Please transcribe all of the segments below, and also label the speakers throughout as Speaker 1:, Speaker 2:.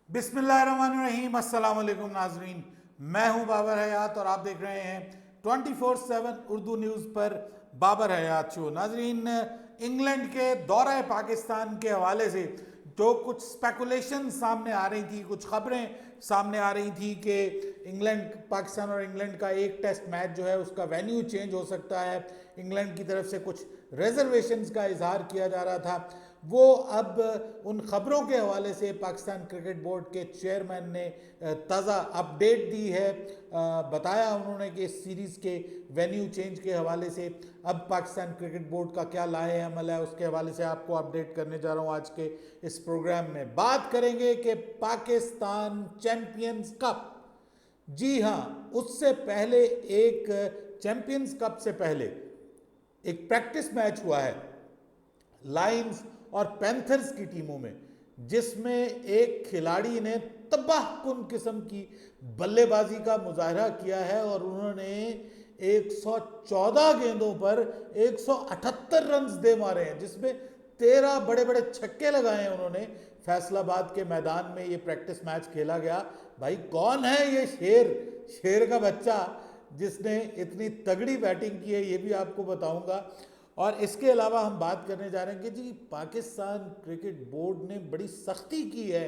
Speaker 1: बिस्मिल्लाहिर्रहमानिर्रहीम। अस्सलाम वालेकुम नाजरीन, मैं हूं बाबर हयात और आप देख रहे हैं 24/7 उर्दू न्यूज़ पर बाबर हयात शो। नाजरीन, इंग्लैंड के दौरे पाकिस्तान के हवाले से जो कुछ स्पेकुलेशन सामने आ रही थी, कुछ खबरें सामने आ रही थी कि इंग्लैंड, पाकिस्तान और इंग्लैंड का एक टेस्ट मैच जो है उसका वेन्यू चेंज हो सकता है, इंग्लैंड की तरफ से कुछ रिजर्वेशंस का इजहार किया जा रहा था, वो अब उन खबरों के हवाले से पाकिस्तान क्रिकेट बोर्ड के चेयरमैन ने ताज़ा अपडेट दी है। बताया उन्होंने कि इस सीरीज़ के वेन्यू चेंज के हवाले से अब पाकिस्तान क्रिकेट बोर्ड का क्या लाए अमल है, उसके हवाले से आपको अपडेट करने जा रहा हूँ। आज के इस प्रोग्राम में बात करेंगे कि पाकिस्तान चैंपियंस कप, जी हाँ, उससे पहले एक चैंपियंस कप से पहले एक प्रैक्टिस मैच हुआ है लायंस और पैंथर्स की टीमों में, जिसमें एक खिलाड़ी ने तबाहकुन किस्म की बल्लेबाजी का मुजाहरा किया है और उन्होंने 114 गेंदों पर 178 रन दे मारे हैं, जिसमें 13 बड़े बड़े छक्के लगाए हैं उन्होंने। फैसलाबाद के मैदान में ये प्रैक्टिस मैच खेला गया। भाई, कौन है ये शेर का बच्चा जिसने इतनी तगड़ी बैटिंग की है, ये भी आपको बताऊंगा। और इसके अलावा हम बात करने जा रहे हैं कि जी, पाकिस्तान क्रिकेट बोर्ड ने बड़ी सख्ती की है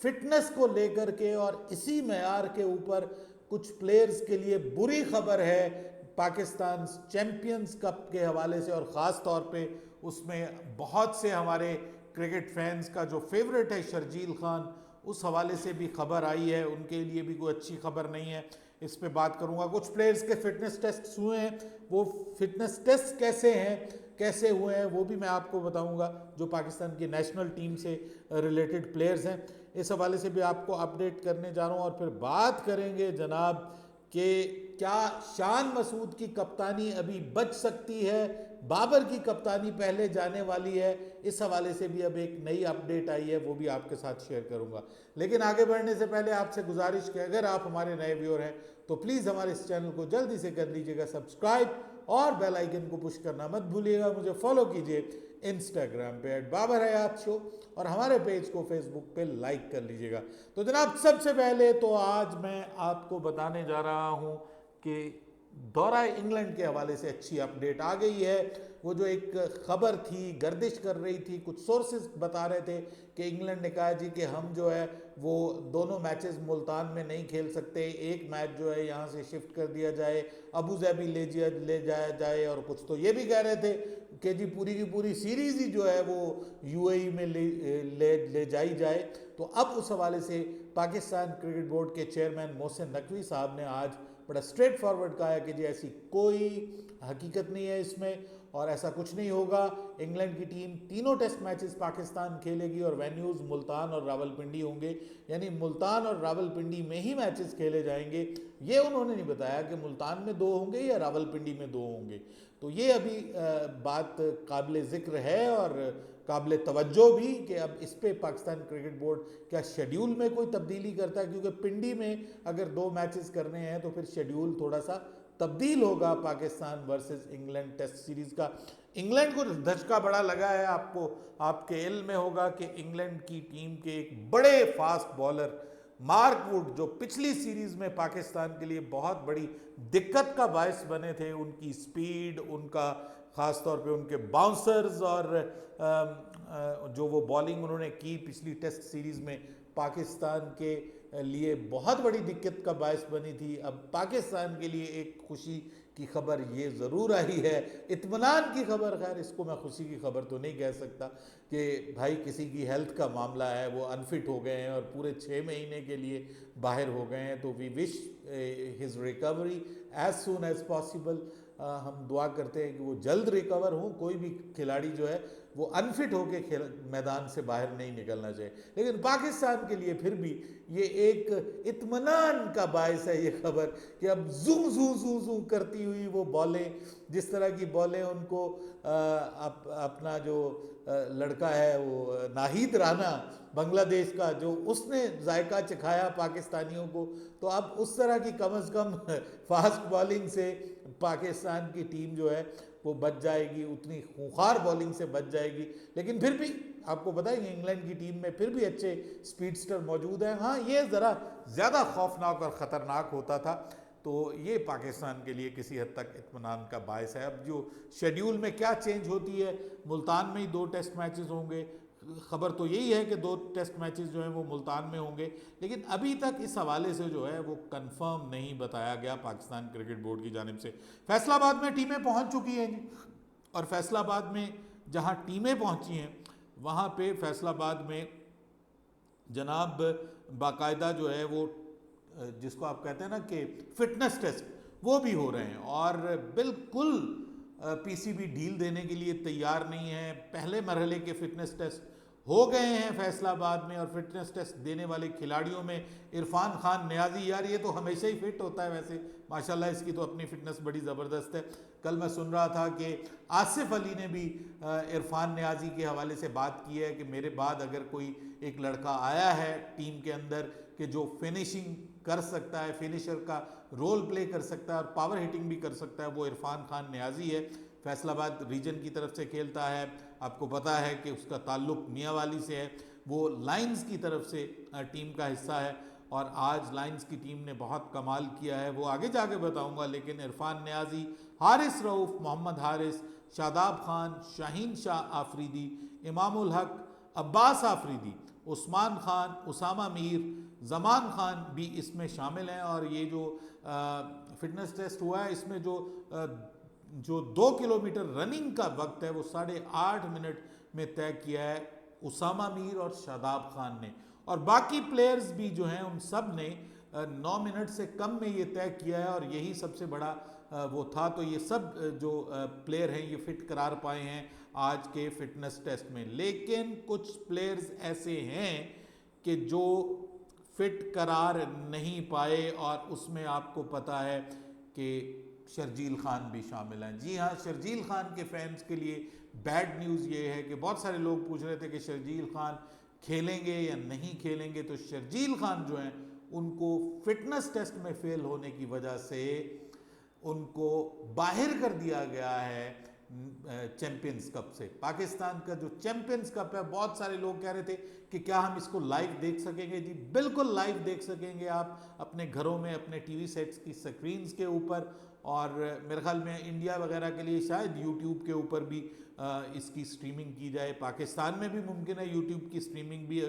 Speaker 1: फिटनेस को लेकर के, और इसी मेयार के ऊपर कुछ प्लेयर्स के लिए बुरी खबर है पाकिस्तान चैंपियंस कप के हवाले से, और ख़ास तौर पे उसमें बहुत से हमारे क्रिकेट फैंस का जो फेवरेट है शर्जील खान, उस हवाले से भी खबर आई है। उनके लिए भी कोई अच्छी खबर नहीं है, इस पे बात करूंगा। कुछ प्लेयर्स के फिटनेस टेस्ट हुए हैं, वो फिटनेस टेस्ट कैसे हैं, कैसे हुए हैं, वो भी मैं आपको बताऊंगा। जो पाकिस्तान की नेशनल टीम से रिलेटेड प्लेयर्स हैं, इस हवाले से भी आपको अपडेट करने जा रहा हूं। और फिर बात करेंगे जनाब कि क्या शान मसूद की कप्तानी अभी बच सकती है, बाबर की कप्तानी पहले जाने वाली है। इस हवाले से भी अब एक नई अपडेट आई है, वो भी आपके साथ शेयर करूंगा। लेकिन आगे बढ़ने से पहले आपसे गुजारिश कि अगर आप हमारे नए व्यूअर हैं तो प्लीज़ हमारे इस चैनल को जल्दी से कर लीजिएगा सब्सक्राइब, और बेल आइकन को पुश करना मत भूलिएगा। मुझे फॉलो कीजिए इंस्टाग्राम पे @बाबर हयात शो, और हमारे पेज को फेसबुक पे लाइक कर लीजिएगा। तो जनाब, सबसे पहले तो आज मैं आपको बताने जा रहा हूँ कि दौरा इंग्लैंड के हवाले से अच्छी अपडेट आ गई है। वो जो एक खबर थी, गर्दिश कर रही थी, कुछ सोर्सेज बता रहे थे कि इंग्लैंड ने कहा जी कि हम जो है वो दोनों मैचेस मुल्तान में नहीं खेल सकते, एक मैच जो है यहाँ से शिफ्ट कर दिया जाए, अबू धाबी ले जाया जाए, और कुछ तो ये भी कह रहे थे कि जी पूरी की पूरी सीरीज ही जो है वो यूएई में ले जाई जाए। तो अब उस हवाले से पाकिस्तान क्रिकेट बोर्ड के चेयरमैन मोहसिन नकवी साहब ने आज बड़ा स्ट्रेट फॉरवर्ड कहा है कि जी ऐसी कोई हकीकत नहीं है इसमें, और ऐसा कुछ नहीं होगा। इंग्लैंड की टीम तीनों टेस्ट मैचेस पाकिस्तान खेलेगी और वेन्यूज़ मुल्तान और रावलपिंडी होंगे, यानी मुल्तान और रावलपिंडी में ही मैचेस खेले जाएंगे। ये उन्होंने नहीं बताया कि मुल्तान में 2 होंगे या रावलपिंडी में 2 होंगे। तो ये अभी बात काबिल ज़िक्र है और काबिल तवज्जो भी कि अब इस पे पाकिस्तान क्रिकेट बोर्ड क्या शेड्यूल में कोई तब्दीली करता है, क्योंकि पिंडी में अगर 2 मैचेस करने हैं तो फिर शेड्यूल थोड़ा सा तब्दील होगा Pakistan versus England test series का। इंग्लैंड को धचका बड़ा लगा है, आपको आपके इल्म में होगा कि इंग्लैंड की टीम के एक बड़े फास्ट बॉलर मार्क वुड, जो पिछली सीरीज़ में पाकिस्तान के लिए बहुत बड़ी दिक्कत का बायस बने थे, उनकी स्पीड, उनका ख़ास तौर पे उनके बाउंसर्स, और जो वो बॉलिंग उन्होंने की पिछली टेस्ट सीरीज़ में पाकिस्तान के लिए बहुत बड़ी दिक्कत का बायस बनी थी। अब पाकिस्तान के लिए एक खुशी की खबर ये ज़रूर आई है, इत्मीनान की खबर। खैर, इसको मैं खुशी की खबर तो नहीं कह सकता कि भाई किसी की हेल्थ का मामला है, वो अनफिट हो गए हैं और पूरे 6 महीने के लिए बाहर हो गए हैं, तो we wish his recovery as soon as possible. हम दुआ करते हैं कि वो जल्द रिकवर हो। कोई भी खिलाड़ी जो है वो अनफिट होकर मैदान से बाहर नहीं निकलना चाहिए। लेकिन पाकिस्तान के लिए फिर भी ये एक इत्मीनान का बायस है ये खबर कि अब जू जू जू जू करती हुई वो बॉलें, जिस तरह की बॉलें उनको अपना जो लड़का है वो नाहिद राना बांग्लादेश का, जो उसने जायका चखाया पाकिस्तानियों को, तो अब उस तरह की कम अज़ कम फास्ट बॉलिंग से पाकिस्तान की टीम जो है वो बच जाएगी, उतनी खूंखार बॉलिंग से बच जाएगी। लेकिन फिर भी आपको पता है कि इंग्लैंड की टीम में फिर भी अच्छे स्पीडस्टर मौजूद हैं। हाँ, ये ज़रा ज़्यादा खौफनाक और ख़तरनाक होता था, तो ये पाकिस्तान के लिए किसी हद तक इत्मीनान का बायस है। अब जो शेड्यूल में क्या चेंज होती है, मुल्तान में ही 2 टेस्ट मैचेस होंगे, खबर तो यही है कि 2 टेस्ट मैचेस जो हैं वो मुल्तान में होंगे, लेकिन अभी तक इस हवाले से जो है वो कंफर्म नहीं बताया गया पाकिस्तान क्रिकेट बोर्ड की जानिब से। फैसलाबाद में टीमें पहुंच चुकी हैं जी, और फैसलाबाद में जहां टीमें पहुंची हैं वहां पे फैसलाबाद में जनाब बाकायदा जो है वो जिसको आप कहते हैं ना कि फिटनेस टेस्ट, वो भी हो रहे हैं, और बिल्कुल पीसीबी ढील देने के लिए तैयार नहीं है। पहले मरहले के फिटनेस टेस्ट हो गए हैं फैसलाबाद में, और फिटनेस टेस्ट देने वाले खिलाड़ियों में इरफान खान नियाजी, यार ये तो हमेशा ही फिट होता है वैसे माशाल्लाह, इसकी तो अपनी फिटनेस बड़ी ज़बरदस्त है। कल मैं सुन रहा था कि आसिफ अली ने भी इरफान नियाजी के हवाले से बात की है कि मेरे बाद अगर कोई एक लड़का आया है टीम के अंदर कि जो फिनिशिंग कर सकता है, फिनिशर का रोल प्ले कर सकता है और पावर हिटिंग भी कर सकता है, वो इरफान खान नियाजी है। फैसलाबाद रीजन की तरफ से खेलता है, आपको पता है कि उसका ताल्लुक मियांवाली से है, वो लायंस की तरफ से टीम का हिस्सा है, और आज लायंस की टीम ने बहुत कमाल किया है, वो आगे जाके बताऊंगा। लेकिन इरफान नियाजी, हारिस रऊफ, मोहम्मद हारिस, शादाब खान, शाहीन शाह आफरीदी, इमामुल हक, अब्बास आफरीदी, उस्मान खान, उसामा मीर, जमान खान भी इसमें शामिल हैं। और ये जो फिटनेस टेस्ट हुआ है इसमें जो 2 किलोमीटर रनिंग का वक्त है वो 8.5 मिनट में तय किया है उसामा मीर और शादाब खान ने, और बाकी प्लेयर्स भी जो हैं उन सब ने 9 मिनट से कम में ये तय किया है, और यही सबसे बड़ा वो था। तो ये सब जो प्लेयर हैं ये फिट करार पाए हैं आज के फिटनेस टेस्ट में। लेकिन कुछ प्लेयर्स ऐसे हैं कि जो फिट करार नहीं पाए, और उसमें आपको पता है कि शर्जील खान भी शामिल हैं। जी हाँ, शर्जील खान के फैंस के लिए बैड न्यूज़ ये है कि बहुत सारे लोग पूछ रहे थे कि शर्जील खान खेलेंगे या नहीं खेलेंगे, तो शर्जील खान जो हैं उनको फिटनेस टेस्ट में फेल होने की वजह से उनको बाहर कर दिया गया है चैंपियंस कप से। पाकिस्तान का जो चैंपियंस कप है, बहुत सारे लोग कह रहे थे कि क्या हम इसको लाइव देख सकेंगे। जी बिल्कुल लाइव देख सकेंगे आप अपने घरों में, अपने टीवी सेट्स की स्क्रीन्स के ऊपर, और मेरे ख्याल में इंडिया वगैरह के लिए शायद यूट्यूब के ऊपर भी इसकी स्ट्रीमिंग की जाए। पाकिस्तान में भी मुमकिन है यूट्यूब की स्ट्रीमिंग भी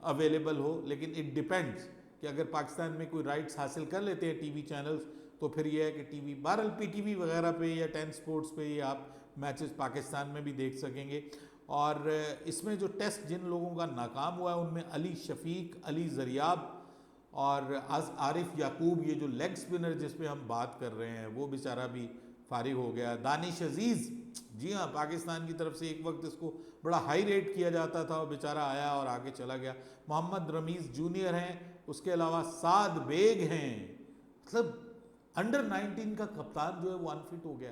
Speaker 1: अवेलेबल हो, लेकिन इट डिपेंड्स कि अगर पाकिस्तान में कोई राइट्स हासिल कर लेते हैं टीवी चैनल्स, तो फिर यह है कि टीवी बहरहाल पीटीवी वगैरह पे या 10 स्पोर्ट्स पे ये आप मैचेस पाकिस्तान में भी देख सकेंगे। और इसमें जो टेस्ट जिन लोगों का नाकाम हुआ है उनमें अली शफीक, अली जरियाब और आरिफ याकूब, ये जो लेग स्पिनर जिस पे हम बात कर रहे हैं वो बेचारा भी फारिग हो गया। दानिश अजीज़, जी हाँ, पाकिस्तान की तरफ से एक वक्त इसको बड़ा हाई रेट किया जाता था, और बेचारा आया और आगे चला गया। मोहम्मद रमीज़ जूनियर हैं, उसके अलावा साद बेग हैं, मतलब अंडर 19 का कप्तान जो है वो अनफिट हो गया।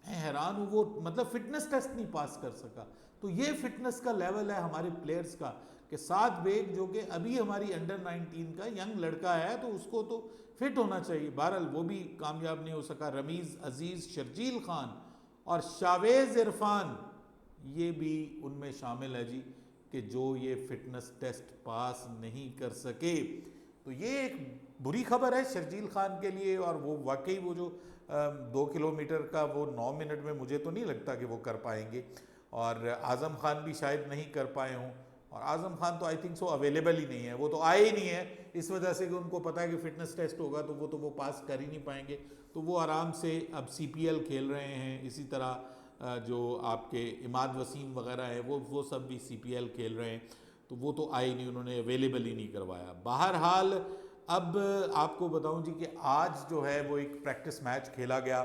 Speaker 1: मैं हैरान हूँ, वो मतलब फिटनेस टेस्ट नहीं पास कर सका। तो ये फिटनेस का लेवल है हमारे प्लेयर्स का कि साद बेग जो कि अभी हमारी अंडर 19 का यंग लड़का है, तो उसको तो फिट होना चाहिए। बहरहाल वो भी कामयाब नहीं हो सका। रमीज़ अजीज़, शर्जील खान और शावेज़ इरफान, ये भी उनमें शामिल है जी, कि जो ये फिटनेस टेस्ट पास नहीं कर सके। तो ये एक बुरी खबर है शर्जील खान के लिए, और वो वाकई वो जो 2 किलोमीटर का वो 9 मिनट में मुझे तो नहीं लगता कि वो कर पाएंगे, और आज़म खान भी शायद नहीं कर पाए हों, और आज़म खान तो आई थिंक सो अवेलेबल ही नहीं है, वो तो आए ही नहीं है इस वजह से कि उनको पता है कि फ़िटनेस टेस्ट होगा तो वो पास कर ही नहीं पाएंगे। तो वो आराम से अब CPL खेल रहे हैं। इसी तरह जो आपके इमाद वसीम वगैरह है वो सब भी CPL खेल रहे हैं, तो वो तो आए नहीं, उन्होंने अवेलेबल ही नहीं करवाया। बहरहाल अब आपको बताऊं जी कि आज जो है वो एक प्रैक्टिस मैच खेला गया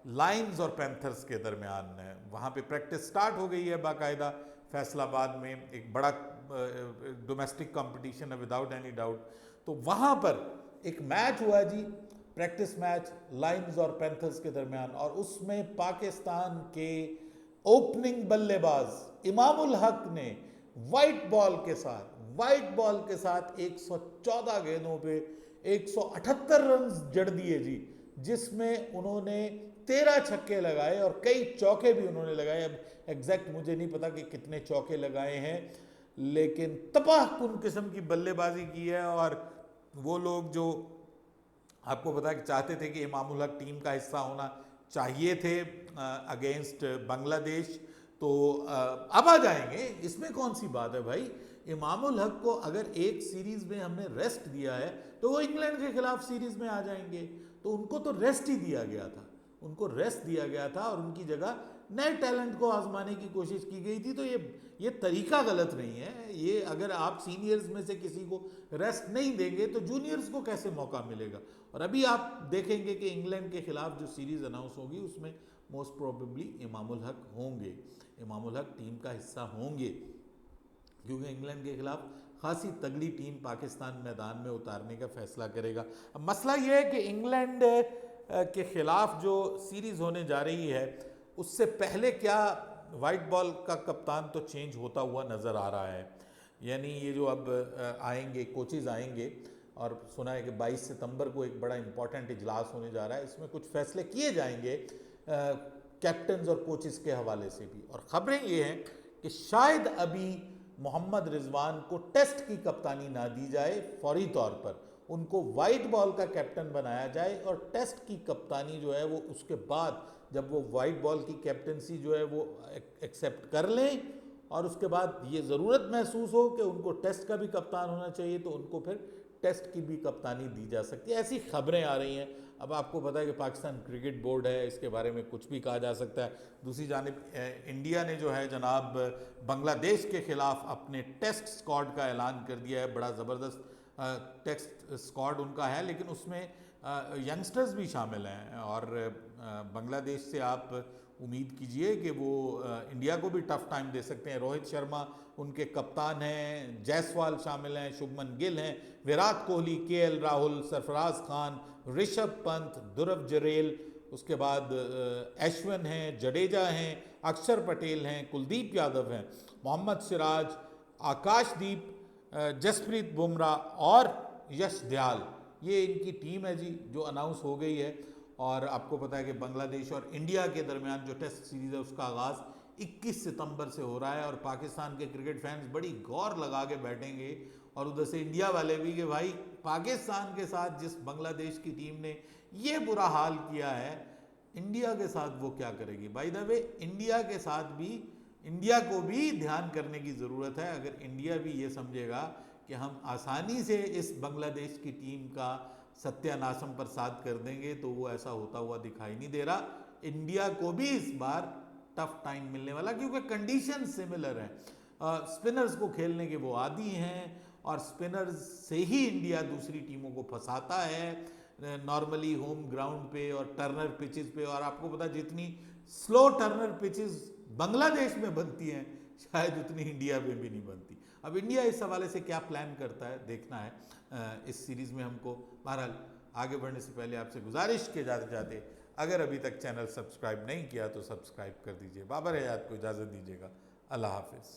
Speaker 1: लायंस और पैंथर्स के दरमियान। वहाँ पे प्रैक्टिस स्टार्ट हो गई है बाकायदा फैसलाबाद में, एक बड़ा डोमेस्टिक कंपटीशन है विदाउट एनी डाउट। तो वहाँ पर एक मैच हुआ जी, प्रैक्टिस मैच लायंस और पैंथर्स के दरमियान, और उसमें पाकिस्तान के ओपनिंग बल्लेबाज इमामुल हक ने वाइट बॉल के साथ 114 गेंदों पे 178 रन जड़ दिए जी, जिसमें उन्होंने 13 छक्के लगाए और कई चौके भी उन्होंने लगाए। अब एग्जैक्ट मुझे नहीं पता कि कितने चौके लगाए हैं, लेकिन तबाहकुन किस्म की बल्लेबाजी की है। और वो लोग जो आपको पता है कि चाहते थे कि इमामुल हक टीम का हिस्सा होना चाहिए थे अगेंस्ट बांग्लादेश, तो अब आ जाएंगे, इसमें कौन सी बात है भाई। इमामुल हक को अगर एक सीरीज में हमने रेस्ट दिया है तो वो इंग्लैंड के खिलाफ सीरीज में आ जाएंगे, तो उनको तो रेस्ट ही दिया गया था, उनको रेस्ट दिया गया था और उनकी जगह नए टैलेंट को आजमाने की कोशिश की गई थी। तो ये तरीका गलत नहीं है। ये अगर आप सीनियर्स में से किसी को रेस्ट नहीं देंगे तो जूनियर्स को कैसे मौका मिलेगा। और अभी आप देखेंगे कि इंग्लैंड के खिलाफ जो सीरीज अनाउंस होगी उसमें मोस्ट प्रोबेबली इमामुल हक होंगे, इमामुल हक टीम का हिस्सा होंगे, क्योंकि इंग्लैंड के खिलाफ खासी तगड़ी टीम पाकिस्तान मैदान में उतारने का फैसला करेगा। अब मसला यह है कि इंग्लैंड के खिलाफ जो सीरीज होने जा रही है उससे पहले क्या वाइट बॉल का कप्तान तो चेंज होता हुआ नज़र आ रहा है। यानी ये जो अब आएंगे कोचेज़ आएंगे, और सुना है कि 22 सितंबर को एक बड़ा इंपॉर्टेंट इजलास होने जा रहा है, इसमें कुछ फैसले किए जाएंगे कैप्टन्स और कोचेज़ के हवाले से भी। और ख़बरें ये हैं कि शायद अभी मोहम्मद रिजवान को टेस्ट की कप्तानी ना दी जाए, फौरी तौर पर उनको वाइट बॉल का कैप्टन बनाया जाए और टेस्ट की कप्तानी जो है वो उसके बाद जब वो वाइट बॉल की कैप्टनसी जो है वो एक्सेप्ट कर लें और उसके बाद ये ज़रूरत महसूस हो कि उनको टेस्ट का भी कप्तान होना चाहिए तो उनको फिर टेस्ट की भी कप्तानी दी जा सकती है। ऐसी खबरें आ रही हैं। अब आपको पता है कि पाकिस्तान क्रिकेट बोर्ड है, इसके बारे में कुछ भी कहा जा सकता है। दूसरी जानिब इंडिया ने जो है जनाब बांग्लादेश के ख़िलाफ़ अपने टेस्ट स्क्वाड का ऐलान कर दिया है। बड़ा ज़बरदस्त टेस्ट स्क्वाड उनका है, लेकिन उसमें यंगस्टर्स भी शामिल हैं और बांग्लादेश से आप उम्मीद कीजिए कि वो इंडिया को भी टफ टाइम दे सकते हैं। रोहित शर्मा उनके कप्तान हैं, जायसवाल शामिल हैं, शुभमन गिल हैं, विराट कोहली, केएल राहुल, सरफराज खान, ऋषभ पंत, ध्रुव जरेल, उसके बाद अश्विन हैं, जडेजा हैं, अक्षर पटेल हैं, कुलदीप यादव हैं, मोहम्मद सिराज, आकाशदीप, जसप्रीत बुमराह और यश दयाल। ये इनकी टीम है जी जो अनाउंस हो गई है। और आपको पता है कि बांग्लादेश और इंडिया के दरमियान जो टेस्ट सीरीज़ है उसका आगाज़ 21 सितंबर से हो रहा है और पाकिस्तान के क्रिकेट फैंस बड़ी गौर लगा के बैठेंगे और उधर से इंडिया वाले भी कि भाई पाकिस्तान के साथ जिस बांग्लादेश की टीम ने ये बुरा हाल किया है, इंडिया के साथ वो क्या करेगी। बाय द वे इंडिया के साथ भी इंडिया को भी ध्यान करने की ज़रूरत है। अगर इंडिया भी ये समझेगा कि हम आसानी से इस बांग्लादेश की टीम का सत्यानाशम प्रसाद कर देंगे तो वो ऐसा होता हुआ दिखाई नहीं दे रहा। इंडिया को भी इस बार टफ टाइम मिलने वाला, क्योंकि कंडीशन सिमिलर हैं। स्पिनर्स को खेलने के वो आदी हैं और स्पिनर्स से ही इंडिया दूसरी टीमों को फंसाता है नॉर्मली होम ग्राउंड पे और टर्नर पिचेस पे। और आपको पता है जितनी स्लो टर्नर पिचेस बांग्लादेश में बनती हैं शायद उतनी इंडिया में भी नहीं बनती। अब इंडिया इस हवाले से क्या प्लान करता है देखना है इस सीरीज़ में हमको। बहरहाल आगे बढ़ने से पहले आपसे गुजारिश के जाते जाते अगर अभी तक चैनल सब्सक्राइब नहीं किया तो सब्सक्राइब कर दीजिए। बाबर हयात को इजाज़त दीजिएगा। अल्लाह हाफिज़।